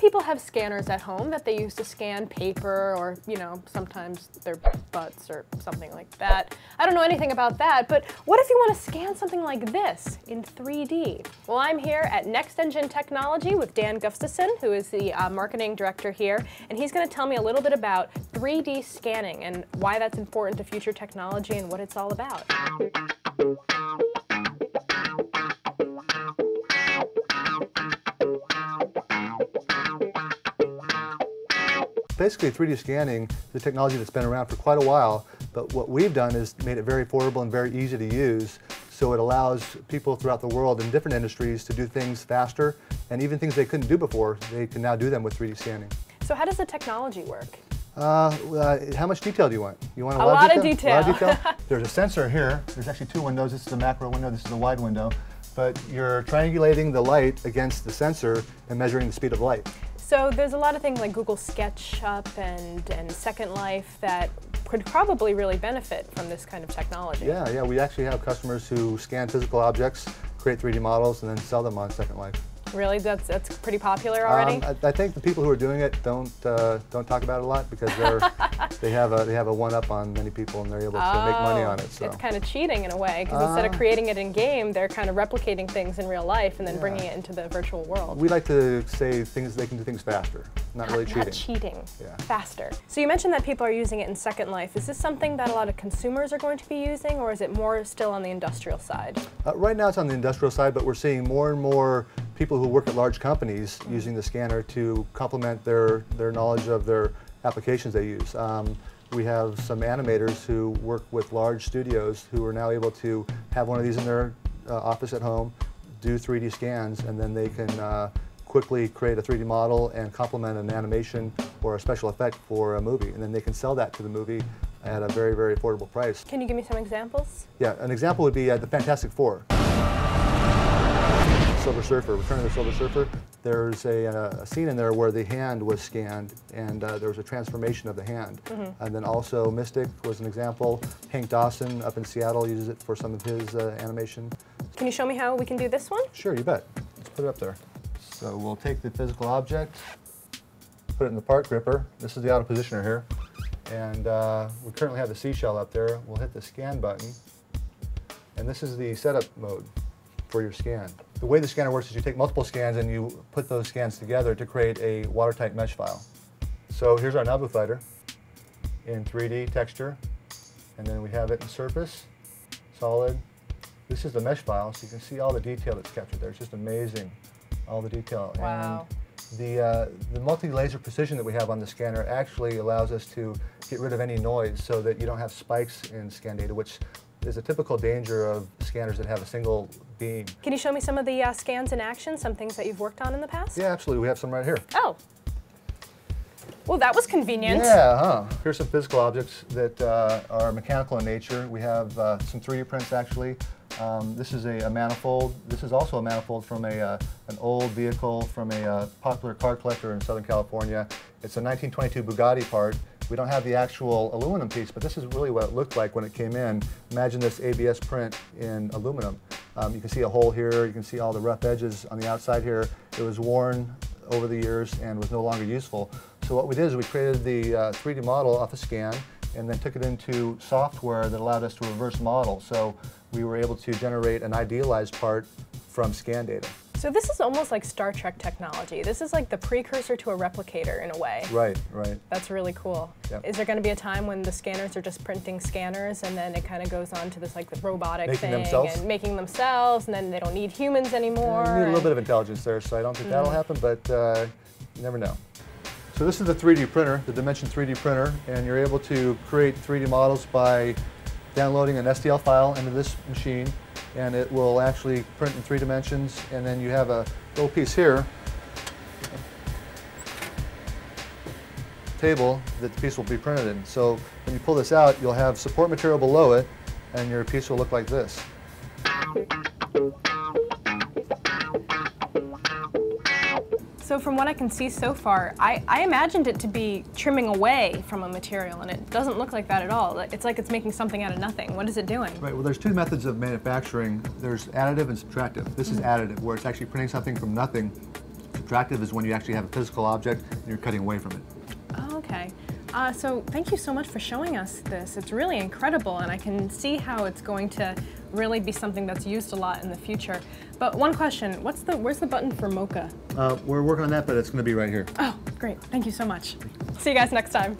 people have scanners at home that they use to scan paper or, sometimes their butts or something like that. I don't know anything about that, but what if you want to scan something like this in 3D? Well, I'm here at Next Engine Technology with Dan Gustafson, who is the marketing director here, and he's going to tell me a little bit about 3D scanning and why that's important to future technology and what it's all about. Basically, 3D scanning is a technology that's been around for quite a while, but what we've done is made it very affordable and very easy to use, so it allows people throughout the world in different industries to do things faster, and even things they couldn't do before, they can now do them with 3D scanning. So how does the technology work? How much detail do you want? You want a lot of detail? A lot of detail? There's a sensor here. There's actually two windows. This is a macro window, this is a wide window, but you're triangulating the light against the sensor and measuring the speed of light. So there's a lot of things like Google SketchUp and Second Life that could probably really benefit from this kind of technology. Yeah, we actually have customers who scan physical objects, create 3D models, and then sell them on Second Life. Really? That's pretty popular already? I think the people who are doing it don't talk about it a lot because they have a one-up on many people and they're able to make money on it. So. It's kind of cheating in a way because instead of creating it in game, they're kind of replicating things in real life and then bringing it into the virtual world. We like to say they can do things faster, not really cheating. Not cheating, faster. So you mentioned that people are using it in Second Life. Is this something that a lot of consumers are going to be using, or is it more still on the industrial side? Right now it's on the industrial side, but we're seeing more and more people who work at large companies using the scanner to complement their knowledge of their applications they use. We have some animators who work with large studios who are now able to have one of these in their office at home, do 3D scans, and then they can quickly create a 3D model and complement an animation or a special effect for a movie. And then they can sell that to the movie at a very, very affordable price. Can you give me some examples? Yeah, an example would be the Fantastic Four. Silver Surfer, Return of the Silver Surfer. There's a scene in there where the hand was scanned and there was a transformation of the hand. And then also Mystic was an example. Hank Dawson up in Seattle uses it for some of his animation. Can you show me how we can do this one? Sure, you bet. Let's put it up there. So we'll take the physical object, put it in the part gripper. This is the auto positioner here. And we currently have the seashell up there. We'll hit the scan button. And this is the setup mode for your scan. The way the scanner works is you take multiple scans and you put those scans together to create a watertight mesh file. So here's our Nabu fighter in 3D texture, and then we have it in surface, solid. This is the mesh file, so you can see all the detail that's captured there. It's just amazing, all the detail. Wow. And the multi-laser precision that we have on the scanner actually allows us to get rid of any noise so that you don't have spikes in scan data, which is a typical danger of scanners that have a single beam. Can you show me some of the scans in action, some things that you've worked on in the past? Yeah, absolutely. We have some right here. Oh. Well, that was convenient. Yeah, Here's some physical objects that are mechanical in nature. We have some 3D prints, actually. This is a manifold. This is also a manifold from an old vehicle from a popular car collector in Southern California. It's a 1922 Bugatti part. We don't have the actual aluminum piece, but this is really what it looked like when it came in. Imagine this ABS print in aluminum. You can see a hole here, you can see all the rough edges on the outside here. It was worn over the years and was no longer useful. So what we did is we created the 3D model off a scan and then took it into software that allowed us to reverse model. So we were able to generate an idealized part from scan data. So this is almost like Star Trek technology. This is like the precursor to a replicator in a way. Right. That's really cool. Yep. Is there going to be a time when the scanners are just printing scanners and then it kind of goes on to this like the robotic thing and making themselves and then they don't need humans anymore? You need a little bit of intelligence there, so I don't think that'll happen, but you never know. So this is the 3D printer, the Dimension 3D printer, and you're able to create 3D models by downloading an STL file into this machine, and it will actually print in 3 dimensions, and then you have a little piece here, table that the piece will be printed in. So when you pull this out, you'll have support material below it, and your piece will look like this. So from what I can see so far, I imagined it to be trimming away from a material, and it doesn't look like that at all. It's like it's making something out of nothing. What is it doing? Right, well there's two methods of manufacturing. There's additive and subtractive. This is additive, where it's actually printing something from nothing subtractive is when you actually have a physical object and you're cutting away from it. Oh, okay. So thank you so much for showing us this. It's really incredible, and I can see how it's going to really be something that's used a lot in the future. But one question, where's the button for mocha? We're working on that, but it's going to be right here. Oh, great. Thank you so much. See you guys next time.